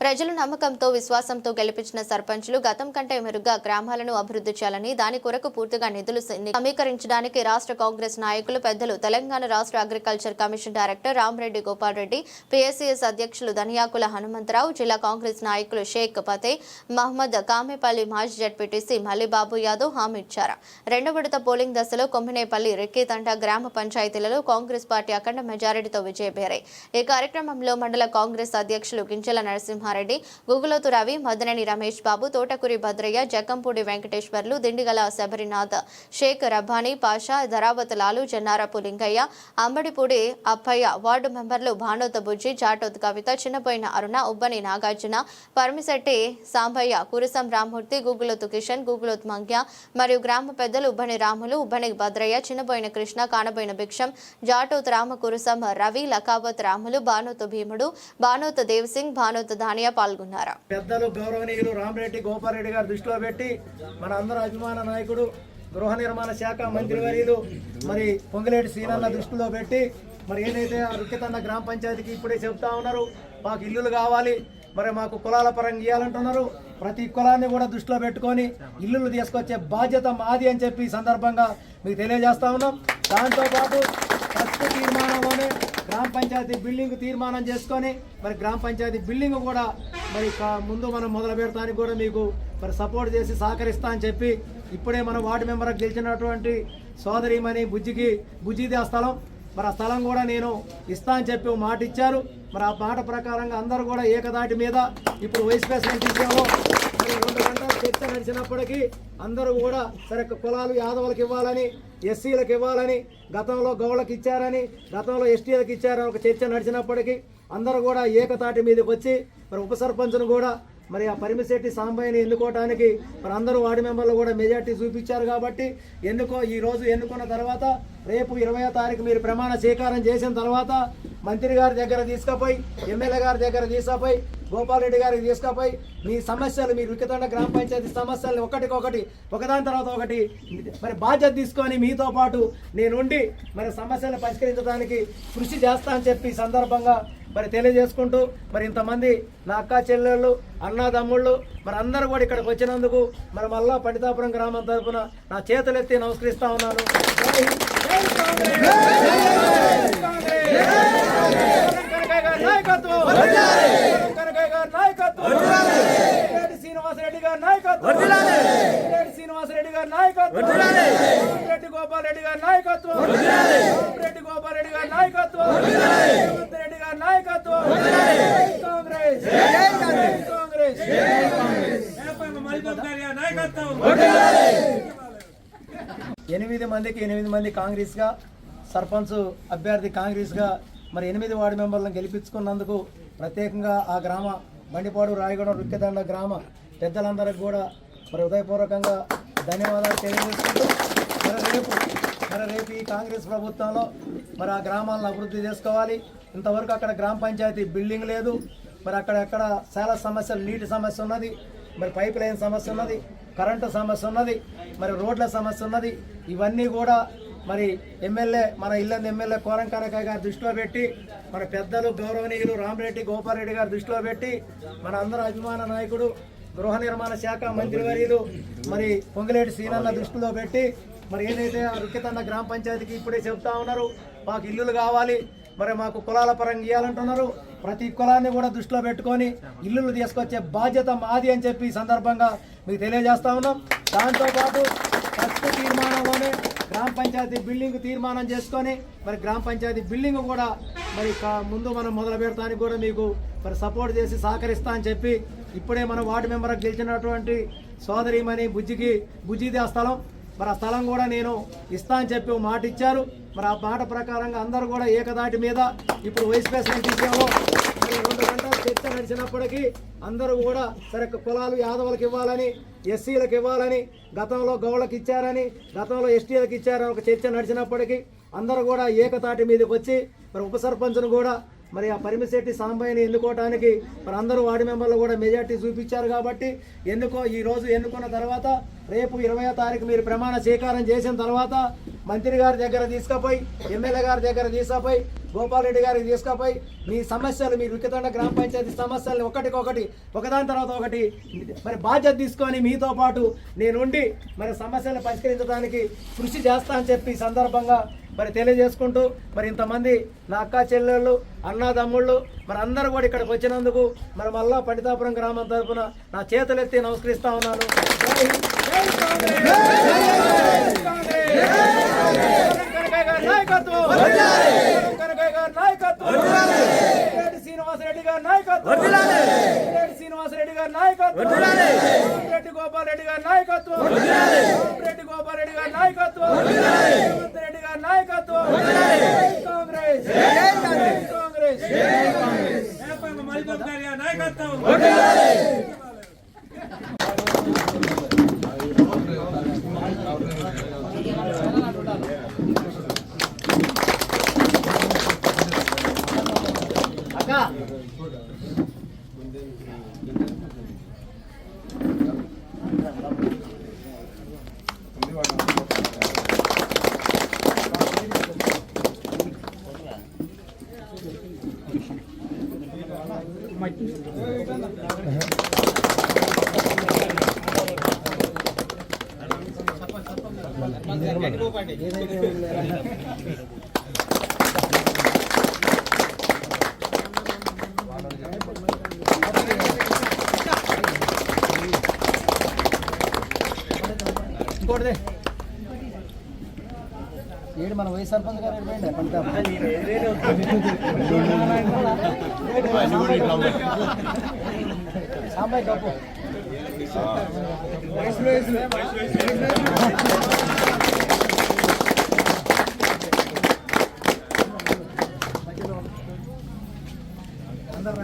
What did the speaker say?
ప్రజల నమ్మకంతో విశ్వాసంతో గెలిపించిన సర్పంచులు గతం కంటే మెరుగ్గా గ్రామాలను అభివృద్ధి చేయాలని దాని కొరకు పూర్తిగా నిధులు సమీకరించడానికి రాష్ట్ర కాంగ్రెస్ నాయకులు పెద్దలు తెలంగాణ రాష్ట్ర agriculture commission director Rama Reddy Gopal Reddy PSCS అధ్యక్షులు ధనియాకుల హనుమంతరావు జిల్లా కాంగ్రెస్ నాయకులు షేక్ ఫతే మహమ్మద్ కామెపల్లి మాజీ జడ్పీటీసీ మల్లిబాబు యాదవ్ హామీ ఇచ్చారు. రెండో విడత పోలింగ్ దశలో కొమ్మినేపల్లి రెక్కితండ గ్రామ పంచాయతీలలో కాంగ్రెస్ పార్టీ అఖండ మెజారిటీతో విజయబేరాయి. ఈ కార్యక్రమంలో మండల కాంగ్రెస్ అధ్యక్షులు గింజల నరసింహ రెడ్డి, గుగులోతు రవి, మదనని రమేష్ బాబు, తోటకూరి భద్రయ్య, జక్కంపూడి వెంకటేశ్వర్లు, దిండిగల శబరినాథ్, షేక్ రబ్బానీ పాషా, ధరావత్ లాలు, జన్నారపు లింగయ్య, అంబడిపూడి అప్పయ్య, వార్డు మెంబర్లు భానోత్ బుజ్జి, జాటోత్ కవిత, చిన్నపోయిన అరుణ, ఉబ్బని నాగార్జున, పరమిశెట్టి సాంబయ్య, కురిసం రామ్మూర్తి, గుగులోతు కిషన్, గుగులోత్ మంగ్య మరియు గ్రామ పెద్దలు ఉబ్బని రాములు, ఉబ్బని భద్రయ్య, చిన్నపోయిన కృష్ణ, కానబోయిన భిక్షం, జాటోత్ రామ, కురుసం రవి, లకావత్ రాములు, భానోత్ భీముడు, భానోత్ దేవ్సింగ్, భానోత్ పాల్గొన్నారు. పెద్దలు గౌరవనీయులు రామరెడ్డి గోపాల్ రెడ్డి గారు దృష్టిలో పెట్టి మన అందరూ అభిమాన నాయకుడు గృహ నిర్మాణ శాఖ మంత్రివర్యులు మరి పొంగిలేటి శ్రీనన్న దృష్టిలో పెట్టి మరి ఏదైతే రుక్కితన్న గ్రామ పంచాయతీకి ఇప్పుడే చెప్తా ఉన్నారు, మాకు ఇల్లులు కావాలి, మరి మాకు కులాల పరంగా ఇవ్వాలంటున్నారు. ప్రతి కులాన్ని కూడా దృష్టిలో పెట్టుకొని ఇల్లులు తీసుకొచ్చే బాధ్యత మాది అని చెప్పి ఈ సందర్భంగా మీకు తెలియజేస్తా ఉన్నాం. దాంతోపాటు ఫస్ట్ తీర్మానంలోనే గ్రామ పంచాయతీ బిల్డింగ్ తీర్మానం చేసుకొని మరి గ్రామ పంచాయతీ బిల్డింగ్ కూడా మరి ముందు మనం మొదలు పెడతానికి కూడా మీకు మరి సపోర్ట్ చేసి సహకరిస్తా అని చెప్పి ఇప్పుడే మన వార్డు మెంబర్కి గెలిచినటువంటి సోదరిమణి బుజ్జిది ఆ స్థలం, మరి ఆ స్థలం కూడా నేను ఇస్తా అని చెప్పి మాట ఇచ్చారు. మరి ఆ మాట ప్రకారంగా అందరూ కూడా ఏకదాటి మీద ఇప్పుడు వైస్ ప్రెసిడెంట్ విషయంలో మరి 2 గంటల చర్చ నడిచినప్పటికీ అందరూ కూడా సరే కులాలు యాదవులకు ఇవ్వాలని, ఎస్సీలకు ఇవ్వాలని, గతంలో గౌళ్ళకి ఇచ్చారని, గతంలో ఎస్టీలకు ఇచ్చారని ఒక చర్చ నడిచినప్పటికీ అందరూ కూడా ఏకతాటి మీదకి వచ్చి మరి ఉప సర్పంచ్ను కూడా మరి ఆ పరిమిశెట్టి సాంబయ్యని ఎన్నుకోవడానికి మరి అందరూ వార్డు మెంబర్లు కూడా మెజార్టీ చూపించారు. కాబట్టి ఈ రోజు ఎన్నుకున్న తర్వాత రేపు 20వ తారీఖు మీరు ప్రమాణ స్వీకారం చేసిన తర్వాత మంత్రి గారి దగ్గర తీసుకుపోయి, ఎమ్మెల్యే గారి దగ్గర తీసుకుపోయి, గోపాల్ రెడ్డి గారికి తీసుకుపోయి మీ సమస్యలు, మీ రుక్కితండ గ్రామ పంచాయతీ సమస్యలు ఒకటికొకటి ఒకదాని తర్వాత ఒకటి మరి బాధ్యత తీసుకొని మీతో పాటు నేనుండి మరి సమస్యలు పరిష్కరించడానికి కృషి చేస్తా అని చెప్పి సందర్భంగా మరి తెలియజేసుకుంటూ మరి ఇంతమంది నా అక్క చెల్లెళ్ళు, అన్నదమ్ముళ్ళు మరి అందరూ కూడా ఇక్కడికి వచ్చినందుకు మరి మళ్ళా పండితాపురం గ్రామం తరఫున నా చేతులెత్తి నమస్కరిస్తా ఉన్నాను. శ్రీనివాసరెడ్డి గారి నాయకత్వం, శ్రీనివాసరెడ్డి గారి నాయకత్వం, రెడ్డి గోపాల్ రెడ్డి గారి నాయకత్వం, రెడ్డి గోపాల్ రెడ్డి గారి నాయకత్వం, రెడ్డి గారి నాయకత్వం, కాంగ్రెస్ కాంగ్రెస్ 8 మందికి 8 మంది కాంగ్రెస్గా, సర్పంచ్ అభ్యర్థి కాంగ్రెస్గా మరి 8 వార్డు మెంబర్లను గెలిపించుకున్నందుకు ప్రత్యేకంగా ఆ గ్రామ బండిపాడు రాయగూడ రుక్కితండ గ్రామ పెద్దలందరికీ కూడా మరి హృదయపూర్వకంగా ధన్యవాదాలు తెలియజేసుకుంటూ మరి రేపు ఈ కాంగ్రెస్ ప్రభుత్వంలో మరి ఆ గ్రామాలను అభివృద్ధి చేసుకోవాలి. ఇంతవరకు అక్కడ గ్రామ పంచాయతీ బిల్డింగ్ లేదు, మరి అక్కడెక్కడ చాలా సమస్యలు, నీటి సమస్య ఉన్నది, మరి పైప్ లైన్ సమస్య ఉన్నది, కరెంటు సమస్య ఉన్నది, మరి రోడ్ల సమస్య ఉన్నది. ఇవన్నీ కూడా మరి మన ఇల్లందు ఎమ్మెల్యే కోరం కనకయ్య గారి దృష్టిలో పెట్టి మన పెద్దలు గౌరవనీయులు రామరెడ్డి గోపాల్ రెడ్డి గారి దృష్టిలో పెట్టి మన అందరూ అభిమాన నాయకుడు గృహ నిర్మాణ శాఖ మంత్రివర్యులు మరి పొంగిలేటి శ్రీనన్న దృష్టిలో పెట్టి మరి ఏదైతే రుక్కితండ గ్రామ పంచాయతీకి ఇప్పుడే చెప్తా ఉన్నారు, మాకు ఇల్లులు కావాలి, మరి మాకు కులాల పరంగా ఇవ్వాలంటున్నారు. ప్రతి కులాన్ని కూడా దృష్టిలో పెట్టుకొని ఇల్లులు తీసుకొచ్చే బాధ్యత మాది అని చెప్పి ఈ సందర్భంగా మీకు తెలియజేస్తా ఉన్నాం. దాంతోపాటు ఫస్ట్ తీర్మానంలోనే గ్రామ పంచాయతీ బిల్డింగ్ తీర్మానం చేసుకొని మరి గ్రామ పంచాయతీ బిల్డింగ్ కూడా మరి ముందు మనం మొదలు పెడతానికి కూడా మీకు మరి సపోర్ట్ చేసి సహకరిస్తా అని చెప్పి ఇప్పుడే మన వార్డు మెంబర్కి గెలిచినటువంటి సోదరిమణి బుజ్జిది ఆ స్థలం, మరి ఆ స్థలం కూడా నేను ఇస్తా అని చెప్పి మాట ఇచ్చారు. మరి ఆ మాట ప్రకారంగా అందరూ కూడా ఏకదాటి మీద ఇప్పుడు వైస్ ప్రెసిడెంట్ విషయంలో మరి 2 గంటల చర్చ నడిచినప్పటికీ అందరూ కూడా సరే కులాలు యాదవులకు ఇవ్వాలని, ఎస్సీలకు ఇవ్వాలని, గతంలో గౌళ్ళకి ఇచ్చారని, గతంలో ఎస్టీలకు ఇచ్చారని ఒక చర్చ నడిచినప్పటికీ అందరూ కూడా ఏకతాటి మీదకి వచ్చి మరి ఉప సర్పంచ్ను కూడా మరి ఆ పరిమిశెట్టి సాంబయ్యని ఎన్నుకోవడానికి మరి అందరూ వార్డు మెంబర్లు కూడా మెజార్టీ చూపించారు. కాబట్టి ఈ రోజు ఎన్నుకున్న తర్వాత రేపు 20వ తారీఖు మీరు ప్రమాణ స్వీకారం చేసిన తర్వాత మంత్రి గారి దగ్గర తీసుకుపోయి ఎమ్మెల్యే గారి దగ్గర తీసుకుపోయి గోపాల్ రెడ్డి గారికి తీసుకుపోయి మీ సమస్యలు మీ రుక్కితండ గ్రామ పంచాయతీ సమస్యల్ని ఒకటికొకటి ఒకదాని తర్వాత ఒకటి మరి బాధ్యత తీసుకొని మీతో పాటు నేనుండి మరి సమస్యలను పరిష్కరించడానికి కృషి చేస్తా అని చెప్పి ఈ సందర్భంగా మరి తెలియజేసుకుంటూ మరి ఇంతమంది నా అక్క చెల్లెళ్ళు అన్నదమ్ముళ్ళు మరి అందరూ కూడా ఇక్కడికి వచ్చినందుకు మరి మళ్ళా పండితాపురం గ్రామం తరఫున నా చేతులెత్తి నమస్కరిస్తా ఉన్నాను. శ్రీనివాసరెడ్డి గారి నాయకత్వం, శ్రీనివాసరెడ్డి గారి నాయకత్వం, రెడ్డి గోపాల్ రెడ్డి గారి నాయకత్వం, రెడ్డి గోపాల్ రెడ్డి గారి నాయకత్వం, రేవంత్ రెడ్డి గారి నాయకత్వం. కాంగ్రెస్ కాంగ్రెస్ నాయకత్వం. ఇంకోటిదే ఏడు మన వైస్ సర్పంచ్ గారు సాంబాయి కప్పు అందరు